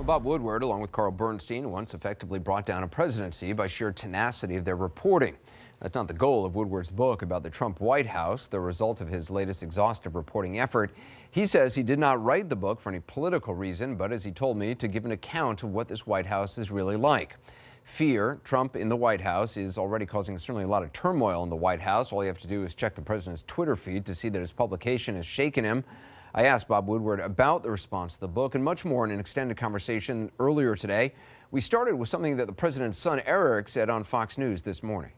Well, Bob Woodward, along with Carl Bernstein, once effectively brought down a presidency by sheer tenacity of their reporting. That's not the goal of Woodward's book about the Trump White House, the result of his latest exhaustive reporting effort. He says he did not write the book for any political reason, but as he told me, to give an account of what this White House is really like. Fear, Trump in the White House, is already causing certainly a lot of turmoil in the White House. All you have to do is check the president's Twitter feed to see that his publication has shaken him. I asked Bob Woodward about the response to the book and much more in an extended conversation earlier today. We started with something that the president's son, Eric, said on Fox News this morning.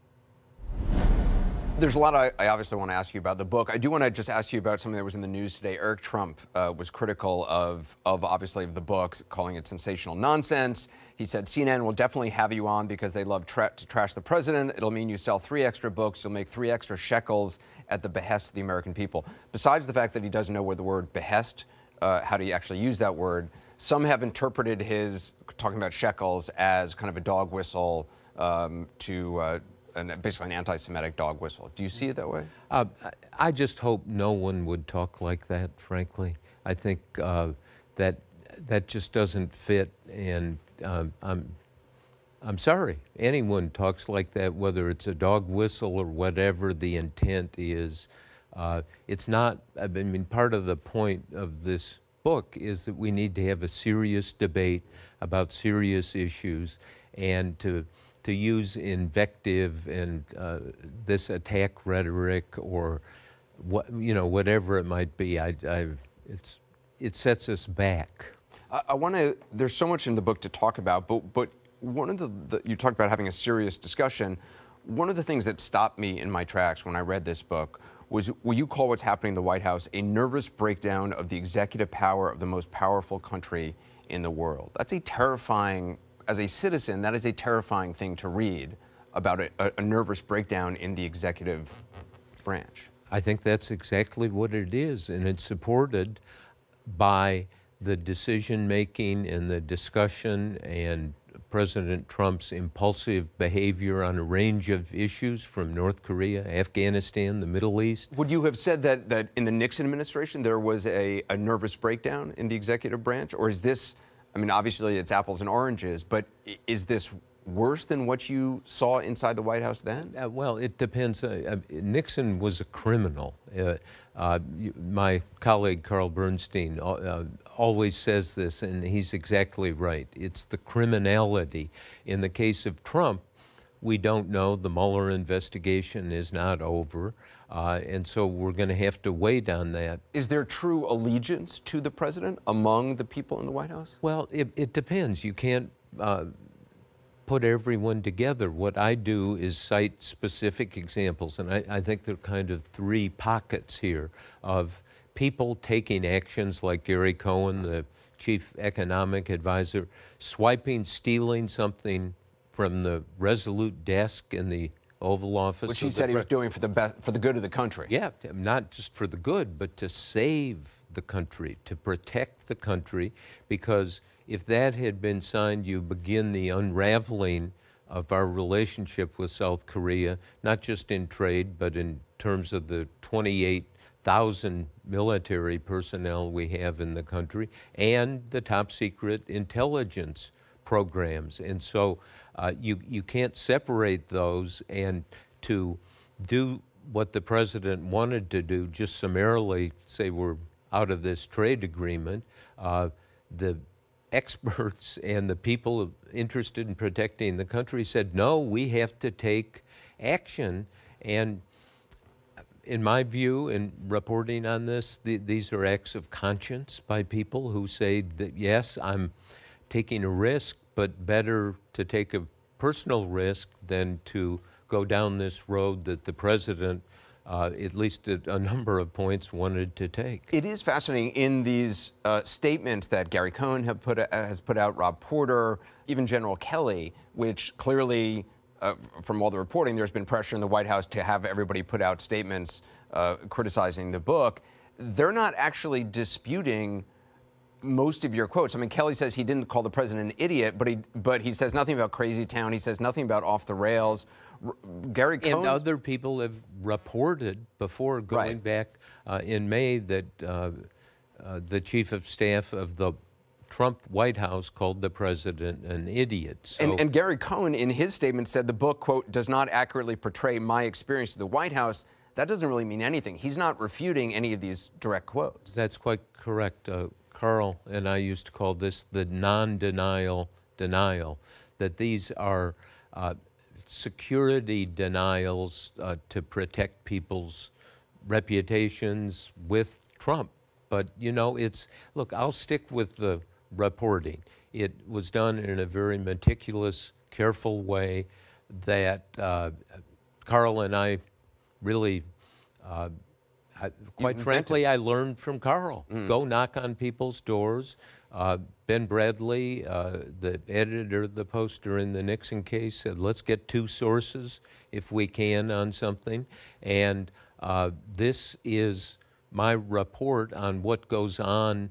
There's a lot I obviously want to ask you about the book. I do want to just ask you about something that was in the news today. Eric Trump was critical of the book, calling it sensational nonsense. He said CNN will definitely have you on because they love to trash the president. It'll mean you sell 3 extra books. You'll make 3 extra shekels at the behest of the American people. Besides the fact that he doesn't know where the word behest, how do you actually use that word, some have interpreted his talking about shekels as kind of a dog whistle basically an anti-Semitic dog whistle. Do you see it that way? I just hope no one would talk like that, frankly. I think that just doesn't fit, and I'm sorry. Anyone talks like that, whether it's a dog whistle or whatever the intent is. It's not, I mean, part of the point of this book is that we need to have a serious debate about serious issues, and to use invective and this attack rhetoric or whatever it might be, it sets us back. There's so much in the book to talk about, but one of you talked about having a serious discussion. One of the things that stopped me in my tracks when I read this book was what you call what's happening in the White House a nervous breakdown of the executive power of the most powerful country in the world. That's a terrifying, as a citizen, that is a terrifying thing to read about a nervous breakdown in the executive branch. I think that's exactly what it is, and it's supported by the decision-making and the discussion and President Trump's impulsive behavior on a range of issues from North Korea, Afghanistan, the Middle East. Would you have said that in the Nixon administration there was a nervous breakdown in the executive branch? Or is this, I mean, obviously it's apples and oranges, but is this worse than what you saw inside the White House then? Well, it depends. Nixon was a criminal. My colleague Carl Bernstein always says this, and he's exactly right. It's the criminality. In the case of Trump, we don't know. The Mueller investigation is not over, and so we're going to have to wait on that. Is there true allegiance to the president among the people in the White House? Well, it depends. You can't put everyone together. What I do is cite specific examples, and I think there are kind of 3 pockets here of people taking actions like Gary Cohn, the chief economic advisor, stealing something from the Resolute desk in the Oval Office. Which he said he was doing for the good of the country. Yeah, not just for the good, but to save the country, to protect the country, because if that had been signed, you begin the unraveling of our relationship with South Korea, not just in trade, but in terms of the 28,000 military personnel we have in the country and the top secret intelligence programs. And so you can't separate those, and to do what the president wanted to do, just summarily say we're out of this trade agreement, the experts and the people interested in protecting the country said, no, we have to take action. And in my view, in reporting on this, these are acts of conscience by people who say that, yes, I'm taking a risk, but better to take a personal risk than to go down this road that the president at least at a number of points, wanted to take. It is fascinating in these statements that Gary Cohn has put out, Rob Porter, even General Kelly, which clearly, from all the reporting, there's been pressure in the White House to have everybody put out statements criticizing the book. They're not actually disputing most of your quotes. I mean, Kelly says he didn't call the president an idiot, but he says nothing about crazy town. He says nothing about off the rails. Gary Cohn and other people have reported before going back in May that the chief of staff of the Trump White House called the president an idiot. So, and Gary Cohn, in his statement, said the book, quote, does not accurately portray my experience at the White House. That doesn't really mean anything. He's not refuting any of these direct quotes. That's quite correct. Carl and I used to call this the non-denial denial, that these are security denials to protect people's reputations with Trump. But, you know, look, I'll stick with the reporting. It was done in a very meticulous, careful way that Carl and I really, quite frankly, I learned from Carl. Go knock on people's doors. Ben Bradley, the editor of the Post during the Nixon case, said, let's get two sources if we can on something. And this is my report on what goes on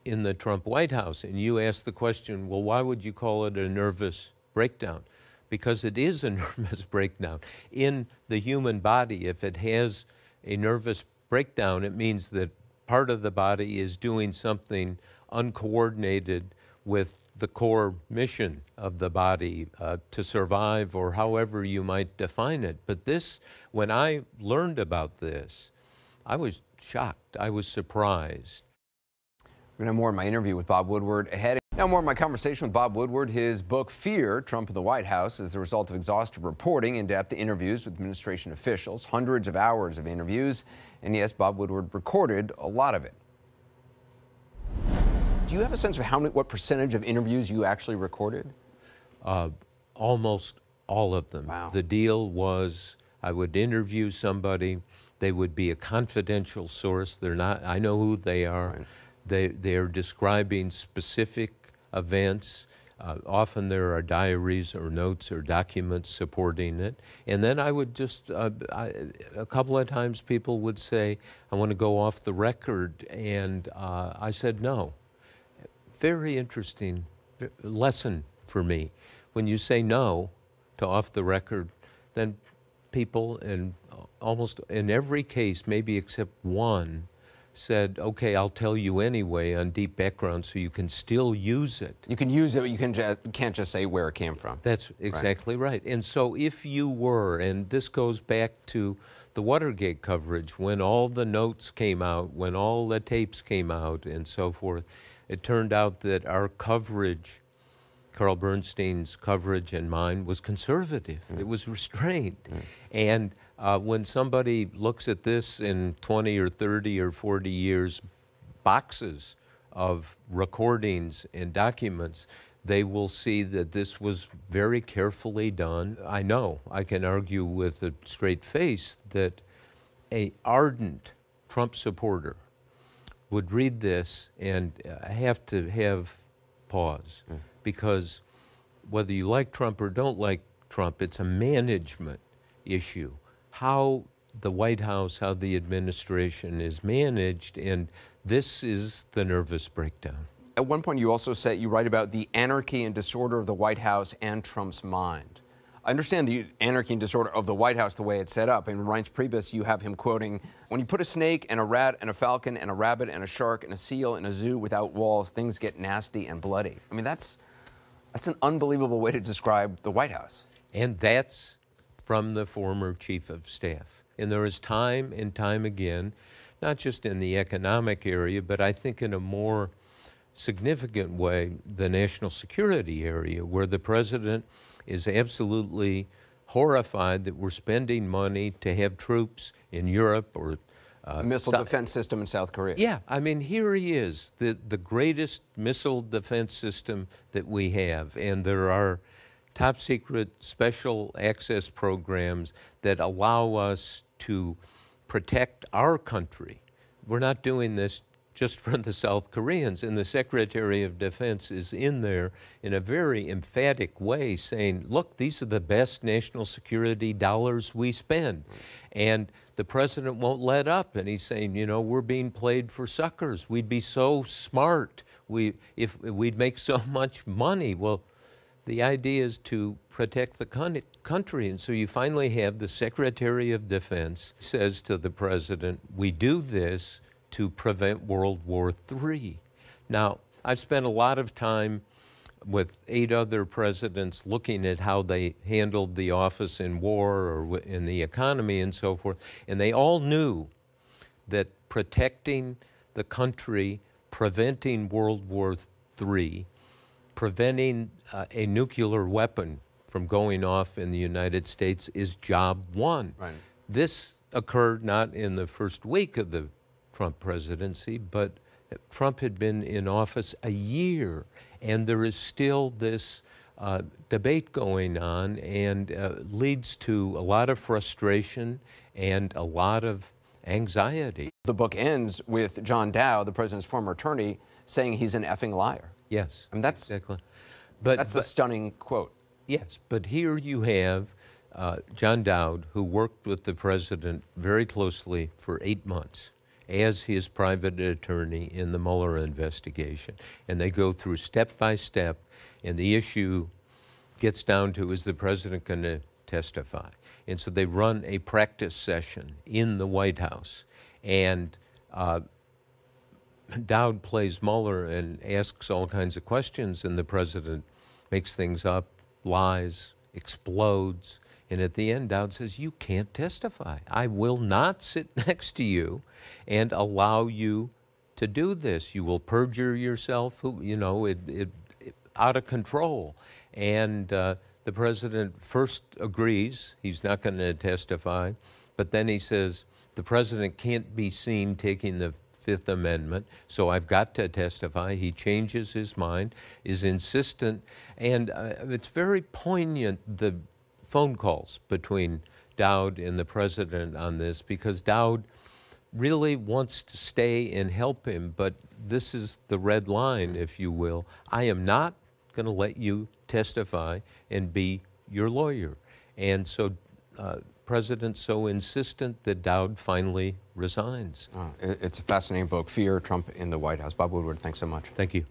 in the Trump White House. And you asked the question, well, why would you call it a nervous breakdown? Because it is a nervous breakdown. In the human body, if it has a nervous breakdown, it means that part of the body is doing something uncoordinated with the core mission of the body to survive, or however you might define it. But this, when I learned about this, I was shocked. I was surprised. We're going to have more of my interview with Bob Woodward ahead. Now more of my conversation with Bob Woodward. His book, Fear, Trump in the White House, is the result of exhaustive reporting, in-depth interviews with administration officials, hundreds of hours of interviews. And yes, Bob Woodward recorded a lot of it. Do you have a sense of what percentage of interviews you actually recorded? Almost all of them. Wow. The deal was I would interview somebody. They would be a confidential source. They're not, I know who they are. Right. They're describing specific events. Often there are diaries or notes or documents supporting it. And then I would just, a couple of times people would say, I want to go off the record. And I said no. Very interesting lesson for me. When you say no to off the record, then people, and almost in every case, maybe except one, said, okay, I'll tell you anyway on deep background so you can still use it. You can use it, but you can't just say where it came from. That's exactly right. And so if you were, and this goes back to the Watergate coverage, when all the notes came out, when all the tapes came out and so forth, it turned out that our coverage, Carl Bernstein's coverage and mine, was conservative. It was restrained. And when somebody looks at this in 20 or 30 or 40 years, boxes of recordings and documents, they will see that this was very carefully done. I know, I can argue with a straight face that an ardent Trump supporter would read this and have to have pause, because whether you like Trump or don't like Trump, it's a management issue. How the White House, how the administration is managed, and this is the nervous breakdown. At one point you also said, you write about the anarchy and disorder of the White House and Trump's mind. I understand the anarchy and disorder of the White House, the way it's set up. In Reince Priebus, you have him quoting, when you put a snake and a rat and a falcon and a rabbit and a shark and a seal in a zoo without walls, things get nasty and bloody. I mean, that's an unbelievable way to describe the White House. And that's from the former chief of staff. And there is time and time again, not just in the economic area, but I think in a more significant way, the national security area, where the president is absolutely horrified that we're spending money to have troops in Europe or missile defense system in South Korea. Yeah, I mean, here he is, the greatest missile defense system that we have, and there are top secret special access programs that allow us to protect our country. We're not doing this just for the South Koreans, and the Secretary of Defense is in there in a very emphatic way saying, look, these are the best national security dollars we spend. And the president won't let up, and he's saying, you know, we're being played for suckers. We'd be so smart if we'd make so much money. Well, the idea is to protect the country, and so you finally have the Secretary of Defense says to the president, we do this to prevent World War III. Now, I've spent a lot of time with 8 other presidents looking at how they handled the office in war or in the economy and so forth, and they all knew that protecting the country, preventing World War III, preventing a nuclear weapon from going off in the United States is job one. Right. This occurred not in the first week of the Trump presidency, but Trump had been in office a year, and there is still this debate going on, and leads to a lot of frustration and a lot of anxiety. The book ends with John Dowd, the president's former attorney, saying he's an effing liar. Yes, I mean, that's exactly. That's a stunning quote. Yes, but here you have John Dowd, who worked with the president very closely for 8 months as his private attorney in the Mueller investigation. And they go through step by step, and the issue gets down to, is the president going to testify? And so they run a practice session in the White House, and Dowd plays Mueller and asks all kinds of questions, and the president makes things up, lies, explodes, and at the end, Dowd says, you can't testify. I will not sit next to you and allow you to do this. You will perjure yourself, you know, out of control. And the president first agrees he's not going to testify, but then he says, the president can't be seen taking the Fifth Amendment, so I've got to testify. He changes his mind, is insistent, and it's very poignant, the phone calls between Dowd and the president on this, because Dowd really wants to stay and help him, but this is the red line, if you will. I am not going to let you testify and be your lawyer. And so president's so insistent that Dowd finally resigns. It's a fascinating book, Fear, Trump in the White House. Bob Woodward, thanks so much. Thank you.